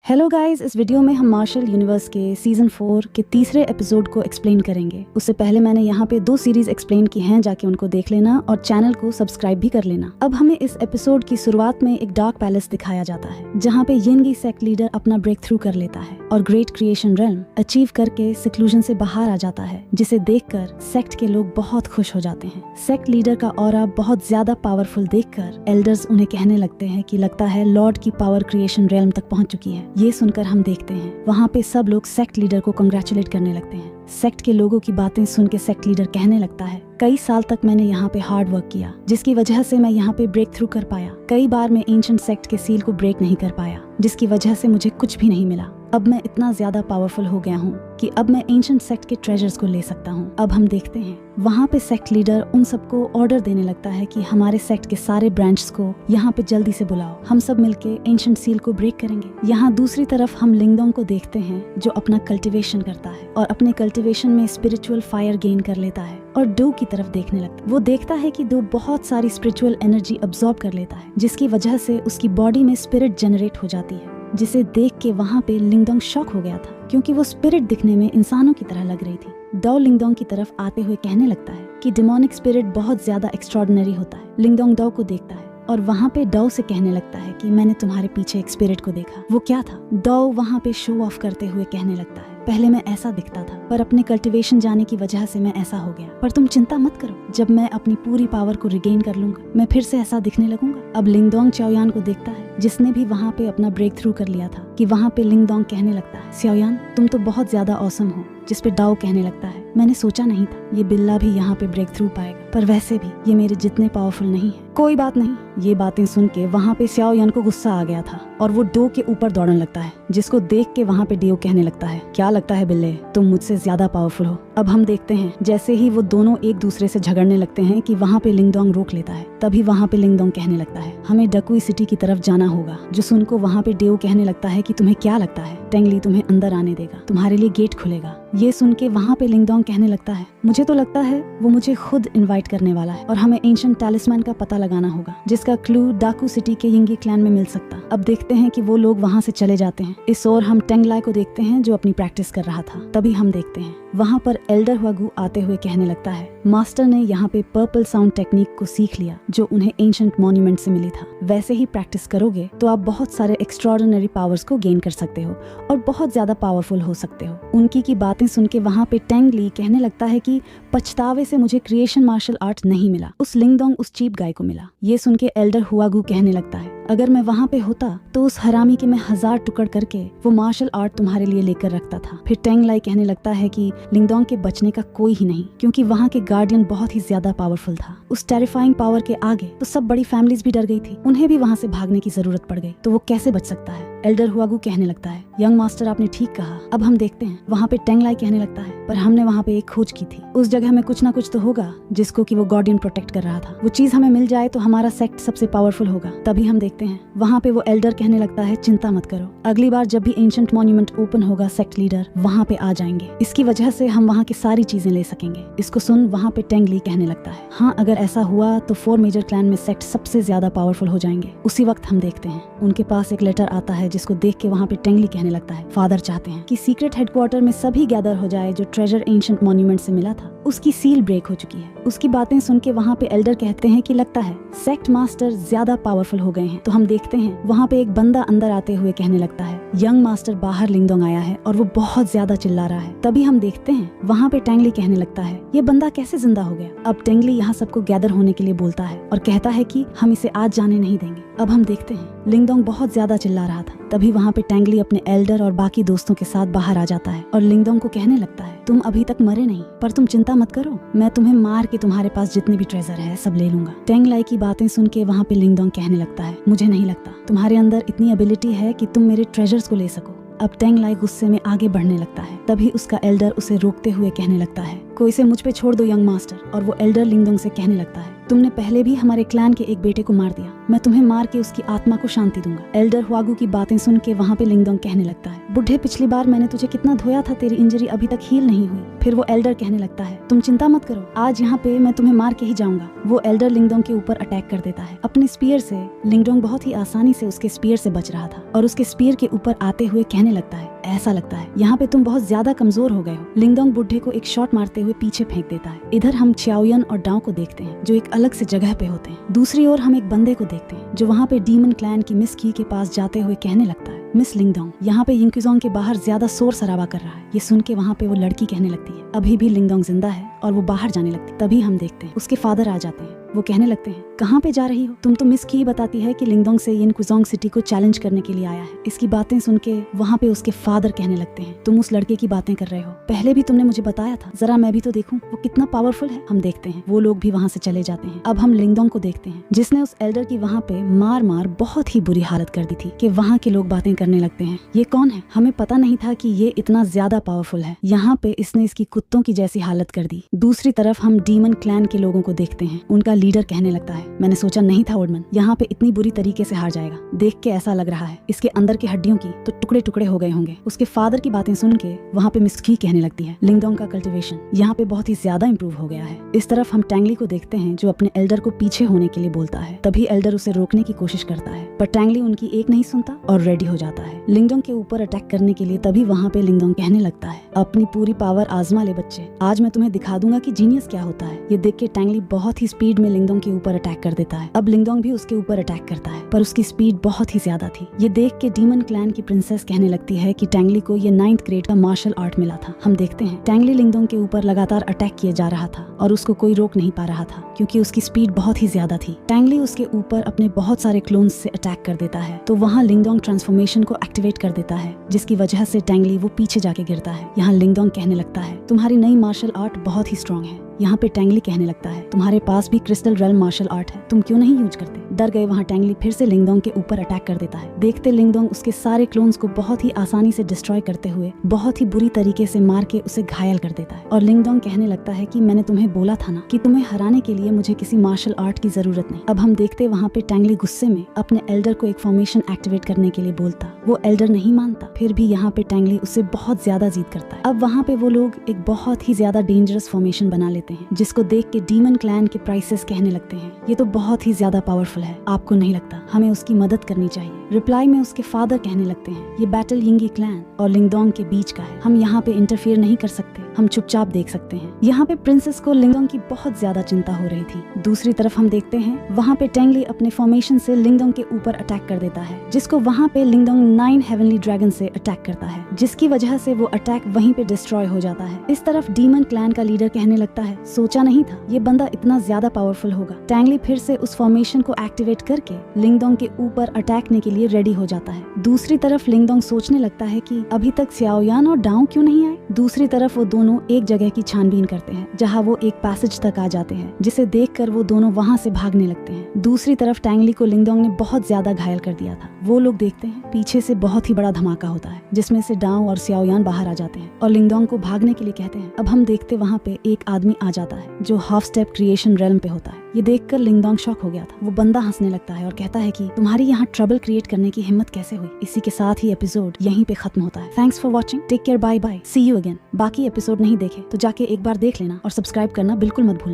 Hello guys, इस video में हम मार्शल यूनिवर्स के सीजन 4 के तीसरे एपिसोड को एक्सप्लेन करेंगे। उससे पहले मैंने यहाँ पे 2 सीरीज एक्सप्लेन की हैं, जाके उनको देख लेना और चैनल को सब्सक्राइब भी कर लेना। अब हमें इस एपिसोड की शुरुआत में एक डार्क पैलेस दिखाया जाता है, जहाँ पे यिंगी सेक्ट लीडर अपना ब्रेक थ्रू कर लेता है और ग्रेट क्रिएशन रेल्म अचीव करके सिक्लूजन से बाहर आ जाता है, जिसे देखकर सेक्ट के लोग बहुत खुश हो जाते हैं। सेक्ट लीडर का ऑरा बहुत ज्यादा पावरफुल देखकर एल्डर्स उन्हें कहने लगते हैं कि लगता है लॉर्ड की पावर क्रिएशन रेल्म तक पहुंच चुकी है। ये सुनकर हम देखते हैं वहाँ पे सब लोग सेक्ट लीडर को कंग्रेचुलेट करने लगते हैं। सेक्ट के लोगों की बातें सुन के सेक्ट लीडर कहने लगता है, कई साल तक मैंने यहाँ पे हार्ड वर्क किया, जिसकी वजह से मैं यहाँ पे ब्रेक थ्रू कर पाया। कई बार मैं एंशिएंट सेक्ट के सील को ब्रेक नहीं कर पाया, जिसकी वजह से मुझे कुछ भी नहीं मिला। अब मैं इतना ज्यादा पावरफुल हो गया हूँ कि अब मैं एंशिएंट सेक्ट के ट्रेजर्स को ले सकता हूँ। अब हम देखते हैं वहाँ पे सेक्ट लीडर उन सबको ऑर्डर देने लगता है कि हमारे सेक्ट के सारे ब्रांचेस को यहाँ पे जल्दी से बुलाओ, हम सब मिलके एंशिएंट सील को ब्रेक करेंगे। यहाँ दूसरी तरफ हम लिंगडोंग को देखते हैं, जो अपना कल्टिवेशन करता है और अपने कल्टिवेशन में स्पिरिचुअल फायर गेन कर लेता है और डो की तरफ देखने लगता है। वो देखता है कि डो बहुत सारी स्पिरिचुअल एनर्जी अब्सॉर्ब कर लेता है, जिसकी वजह से उसकी बॉडी में स्पिरिट जनरेट हो जाती है, जिसे देख के वहाँ पे लिंगडोंग शॉक हो गया था, क्योंकि वो स्पिरिट दिखने में इंसानों की तरह लग रही थी। डो लिंगडोंग की तरफ आते हुए कहने लगता है कि डिमोनिक स्पिरिट बहुत ज्यादा एक्स्ट्रॉर्डिनरी होता है। लिंगडोंग डो को देखता है और वहाँ पे डो से कहने लगता है कि मैंने तुम्हारे पीछे एक स्पिरिट को देखा। वो क्या था? डो वहाँ पे शो ऑफ करते हुए कहने लगता है, पहले मैं ऐसा दिखता था, पर अपने कल्टिवेशन जाने की वजह से मैं ऐसा हो गया। पर तुम चिंता मत करो, जब मैं अपनी पूरी पावर को रिगेन कर लूंगा, मैं फिर से ऐसा दिखने लगूंगा। अब लिंगडोंग च्याओयान को देखता है, जिसने भी वहाँ पे अपना ब्रेक थ्रू कर लिया था, कि वहाँ पे लिंगडोंग कहने लगता है, च्याओयान तुम तो बहुत ज्यादा ऑसम हो। जिस पे डाओ कहने लगता है, मैंने सोचा नहीं था ये बिल्ला भी यहाँ पे ब्रेक थ्रू पाएगा, पर वैसे भी ये मेरे जितने पावरफुल नहीं है। कोई बात नहीं। ये बातें सुन के वहाँ पे च्याओयान को गुस्सा आ गया था और वो डो के ऊपर दौड़ने लगता है, जिसको देख के वहाँ पे डियो कहने लगता है, क्या लगता है बिल्ले, तुम मुझसे ज्यादा पावरफुल हो। अब हम देखते हैं जैसे ही वो दोनों एक दूसरे से झगड़ने लगते हैं कि वहाँ पे लिंगडोंग रोक लेता है। तभी वहाँ पे लिंगडोंग कहने लगता है, हमें डकुई सिटी की तरफ जाना होगा। जो सुन को वहाँ पे डियो कहने लगता है कि तुम्हें क्या लगता है टेंगली तुम्हें अंदर आने देगा, तुम्हारे लिए गेट खुलेगा। ये सुन के वहाँ पे लिंगडोंग कहने लगता है, मुझे तो लगता है वो मुझे खुद इनवाइट करने वाला है और हमें एंशिएंट टैलिस्मैन का पता लगाना होगा, जिसका क्लू डाकू सिटी के यिंगी क्लैन में मिल सकता। अब देखते हैं कि वो लोग वहाँ से चले जाते हैं। इस ओर हम टेंगलाई को देखते हैं, जो अपनी प्रैक्टिस कर रहा था। तभी हम देखते हैं वहाँ पर एल्डर हुआगू आते हुए कहने लगता है, मास्टर ने यहाँ पे पर्पल साउंड टेक्निक को सीख लिया, जो उन्हें एंशिएंट मॉन्यूमेंट से मिली था। वैसे ही प्रैक्टिस करोगे तो आप बहुत सारे एक्स्ट्रॉर्डिनरी पावर्स को गेन कर सकते हो और बहुत ज्यादा पावरफुल हो सकते हो। उनकी की बातें सुन के वहाँ पे टेंगली कहने लगता है कि पछतावे से मुझे क्रिएशन मार्शल आर्ट नहीं मिला, उस लिंगडोंग उस चीप गाय को मिला। ये सुन के एल्डर हुआगू कहने लगता है, अगर मैं वहाँ पे होता तो उस हरामी के मैं 1000 टुकड़ करके वो मार्शल आर्ट तुम्हारे लिए लेकर रखता था। फिर टेंगलाई कहने लगता है कि लिंगडोंग के बचने का कोई ही नहीं, क्योंकि वहाँ के गार्डियन बहुत ही ज्यादा पावरफुल था। उस टेरिफाइंग पावर के आगे तो सब बड़ी फैमिलीज भी डर गई थी, उन्हें भी वहाँ से भागने की जरूरत पड़ गई, तो वो कैसे बच सकता है? एल्डर हुआगू कहने लगता है, यंग मास्टर आपने ठीक कहा। अब हम देखते हैं वहाँ पे टेंगलाई कहने लगता है, पर हमने वहाँ पे एक खोज की थी, उस जगह में कुछ ना कुछ तो होगा जिसको कि वो गार्डियन प्रोटेक्ट कर रहा था। वो चीज हमें मिल जाए तो हमारा सेक्ट सबसे पावरफुल होगा। तभी हम देखते हैं वहाँ पे वो एल्डर कहने लगता है, चिंता मत करो, अगली बार जब भी एंशिएंट मॉन्यूमेंट ओपन होगा सेक्ट लीडर वहाँ पे आ जाएंगे, इसकी वजह से हम वहाँ की सारी चीजें ले सकेंगे। इसको सुन वहाँ पे टेंगली कहने लगता है, हाँ अगर ऐसा हुआ तो 4 मेजर क्लैन में सेक्ट सबसे ज्यादा पावरफुल हो जाएंगे। उसी वक्त हम देखते हैं उनके पास एक लेटर आता है, जिसको देख के वहाँ पे टेंगली कहने लगता है, फादर चाहते हैं कि सीक्रेट हेडक्वार्टर में सभी गैदर हो जाए जो ट्रेजर एंशिएंट मॉन्यूमेंट से मिला था, उसकी सील ब्रेक हो चुकी है। उसकी बातें सुन के वहाँ पे एल्डर कहते हैं कि लगता है सेक्ट मास्टर ज्यादा पावरफुल हो गए हैं। तो हम देखते हैं वहाँ पे एक बंदा अंदर आते हुए कहने लगता है, यंग मास्टर बाहर लिंगडोंग आया है और वो बहुत ज्यादा चिल्ला रहा है। तभी हम देखते हैं वहाँ पे टेंगली कहने लगता है, ये बंदा कैसे जिंदा हो गया? अब टेंगली यहाँ सबको गैदर होने के लिए बोलता है और कहता है कि हम इसे आज जाने नहीं देंगे। अब हम देखते हैं लिंगडोंग बहुत ज्यादा चिल्ला रहा था। तभी वहाँ पे टेंगली अपने एल्डर और बाकी दोस्तों के साथ बाहर आ जाता है और लिंगडोंग को कहने लगता है, तुम अभी तक मरे नहीं, पर तुम चिंता मत करो, मैं तुम्हें मार के तुम्हारे पास जितने भी ट्रेजर है सब ले लूंगा। टेंगलाई की बातें सुन के वहाँ पे लिंगडोंग कहने लगता है, मुझे नहीं लगता तुम्हारे अंदर इतनी एबिलिटी है कि तुम मेरे ट्रेजर्स को ले सको। अब टेंगलाई गुस्से में आगे बढ़ने लगता है। तभी उसका एल्डर उसे रोकते हुए कहने लगता है, कोई से मुझ पे छोड़ दो यंग मास्टर। और वो एल्डर लिंगडोंग से कहने लगता है, तुमने पहले भी हमारे क्लैन के एक बेटे को मार दिया, मैं तुम्हें मार के उसकी आत्मा को शांति दूंगा। एल्डर हुआगू की बातें सुन के वहाँ पे लिंगडोंग कहने लगता है, बुढ़े पिछली बार मैंने तुझे कितना धोया था, तेरी इंजरी अभी तक हील नहीं हुई। फिर वो एल्डर कहने लगता है, तुम चिंता मत करो, आज यहाँ पे मैं तुम्हें मार के ही जाऊंगा। वो एल्डर लिंगडोंग के ऊपर अटैक कर देता है अपने स्पीयर से। लिंगडोंग बहुत ही आसानी से उसके स्पीयर से बच रहा था और उसके स्पीयर के ऊपर आते हुए कहने लगता है, ऐसा लगता है यहाँ पे तुम बहुत ज्यादा कमजोर हो गए हो। लिंगडोंग बुढ़े को एक शॉट मारते हुए पीछे फेंक देता है। इधर हम चाओयन और डाओ को देखते हैं जो एक अलग से जगह पे होते हैं। दूसरी ओर हम एक बंदे को देखते हैं जो वहाँ पे डीमन क्लैन की मिस की के पास जाते हुए कहने लगता है, मिस लिंगडोंग, यहाँ पे यिंगकिज़ोंग के बाहर ज्यादा शोर शराबा कर रहा है। ये सुन के वहाँ पे वो लड़की कहने लगती है, अभी भी लिंगडोंग जिंदा है, और वो बाहर जाने लगती है। तभी हम देखते हैं उसके फादर आ जाते हैं। वो कहने लगते हैं, कहाँ पे जा रही हो? तुम तो मिस की बताती है कि लिंगडोंग से यिंगकिज़ोंग सिटी को चैलेंज करने के लिए आया है। इसकी बातें सुन के वहाँ पे उसके फादर कहने लगते हैं, तुम उस लड़के की बातें कर रहे हो, पहले भी तुमने मुझे बताया था, जरा मैं भी तो देखूं वो कितना पावरफुल है। हम देखते हैं वो लोग भी वहाँ से चले जाते हैं। अब हम लिंगडोंग को देखते हैं जिसने उस एल्डर की वहाँ पे मार बहुत ही बुरी हालत कर दी थी कि वहाँ के लोग बातें करने लगते हैं, ये कौन है? हमें पता नहीं था कि ये इतना ज्यादा पावरफुल है, यहाँ पे इसने इसकी कुत्तों की जैसी हालत कर दी। दूसरी तरफ हम डीमन क्लैन के लोगों को देखते हैं। उनका लीडर कहने लगता है, मैंने सोचा नहीं था ओल्डमैन यहाँ पे इतनी बुरी तरीके से हार जाएगा, देख के ऐसा लग रहा है इसके अंदर की हड्डियों की तो टुकड़े टुकड़े हो गए होंगे। उसके फादर की बातें सुन के वहाँ पे मिस की कहने लगती है, लिंगडोंग का कल्टीवेशन यहाँ पे बहुत ही ज्यादा इंप्रूव हो गया है। इस तरफ हम टैंगली को देखते हैं जो अपने एल्डर को पीछे होने के लिए बोलता है। तभी एल्डर उसे रोकने की कोशिश करता है पर टैंगली उनकी एक नहीं सुनता और रेडी हो जाता है लिंगडोंग के ऊपर अटैक करने के लिए। तभी वहाँ पे लिंगडोंग कहने लगता है, अपनी पूरी पावर आजमा ले बच्चे, आज मैं तुम्हें दिखा दूंगा कि जीनियस क्या होता है। ये देख के टैंगली बहुत ही स्पीड में लिंगडोंग के ऊपर अटैक कर देता है। अब लिंगडोंग भी उसके ऊपर अटैक करता है पर उसकी स्पीड बहुत ही ज्यादा थी। ये देख के डीमन क्लैन की प्रिंसेस कहने लगती है कि टैंगली को ये 9th ग्रेड का मार्शल आर्ट मिला था। हम देखते हैं टैंगली लिंगडोंग के ऊपर लगातार अटैक किए जा रहा था और उसको कोई रोक नहीं पा रहा था क्योंकि उसकी स्पीड बहुत ही ज्यादा थी। टैंगली उसके ऊपर अपने बहुत सारे क्लोन्स से अटैक कर देता है तो वहाँ लिंगडोंग ट्रांसफॉर्मेशन को एक्टिवेट कर देता है जिसकी वजह से टैंगली वो पीछे जाके गिरता है। यहाँ लिंगडोंग कहने लगता है, तुम्हारी नई मार्शल आर्ट बहुत ही स्ट्रॉन्ग है। यहाँ पे टैंगली कहने लगता है, तुम्हारे पास भी क्रिस्टल रेल्म मार्शल आर्ट है, तुम क्यों नहीं यूज करते? डर गए वहाँ टैंगली फिर से लिंगडोंग के ऊपर अटैक कर देता है। देखते लिंगडोंग उसके सारे क्लोन्स को बहुत ही आसानी से डिस्ट्रॉय करते हुए बहुत ही बुरी तरीके से मार के उसे घायल कर देता है। और लिंगडोंग कहने लगता है कि मैंने तुम्हें बोला था ना कि तुम्हें हराने के लिए मुझे किसी मार्शल आर्ट की जरूरत नहीं। अब हम देखते वहाँ पे टैंगली गुस्से में अपने एल्डर को एक फॉर्मेशन एक्टिवेट करने के लिए बोलता, वो एल्डर नहीं मानता। फिर भी यहाँ पे टैंगली उससे बहुत ज्यादा जीत करता है। अब वहाँ पे वो लोग एक बहुत ही ज्यादा डेंजरस फॉर्मेशन बना लेते हैं जिसको देख के डीमन क्लैन के प्राइसेस कहने लगते हैं, ये तो बहुत ही ज्यादा पावरफुल है, आपको नहीं लगता हमें उसकी मदद करनी चाहिए? रिप्लाई में उसके फादर कहने लगते हैं, ये बैटल यिंगी क्लैन और लिंगडोंग के बीच का है, हम यहाँ पे इंटरफेयर नहीं कर सकते, हम चुपचाप देख सकते हैं। यहाँ पे प्रिंसेस को लिंगडोंग की बहुत ज्यादा चिंता हो रही थी। दूसरी तरफ हम देखते हैं वहाँ पे टैंगली अपने फॉर्मेशन से लिंगडोंग के ऊपर अटैक कर देता है जिसको वहाँ पे लिंगडोंग 9 हेवनली ड्रैगन से अटैक करता है जिसकी वजह से वो अटैक वहीं पे डिस्ट्रॉय हो जाता है। इस तरफ डीमन क्लैन का लीडर कहने लगता है, सोचा नहीं था ये बंदा इतना ज्यादा पावरफुल होगा। टैंगली फिर से उस फॉर्मेशन को एक्टिवेट करके लिंगडोंग के ऊपर अटैकने के लिए रेडी हो जाता है। दूसरी तरफ लिंगडोंग सोचने लगता है कि अभी तक चाओयान और डाओ क्यों नहीं आए। दूसरी तरफ वो दोनों एक जगह की छानबीन करते हैं जहाँ वो एक पैसेज तक आ जाते हैं जिसे देखकर वो दोनों वहाँ से भागने लगते हैं। दूसरी तरफ टैंगली को लिंगडोंग ने बहुत ज्यादा घायल कर दिया था। वो लोग देखते हैं पीछे से बहुत ही बड़ा धमाका होता है जिसमें से डाओ और चाओयान बाहर आ जाते हैं और लिंगडोंग को भागने के लिए कहते हैं। अब हम देखते वहाँ पे एक आदमी आ जाता है जो हाफ स्टेप क्रिएशन रेल्म पे होता है। ये देखकर लिंगडोंग शॉक हो गया था। वो बंदा हंसने लगता है और कहता है कि तुम्हारी यहाँ ट्रबल क्रिएट करने की हिम्मत कैसे हुई। इसी के साथ ही एपिसोड यहीं पे खत्म होता है। Thanks for watching, take care, bye bye, see you again. बाकी एपिसोड नहीं देखे तो जाके एक बार देख लेना और सब्सक्राइब करना बिल्कुल मत भूलना।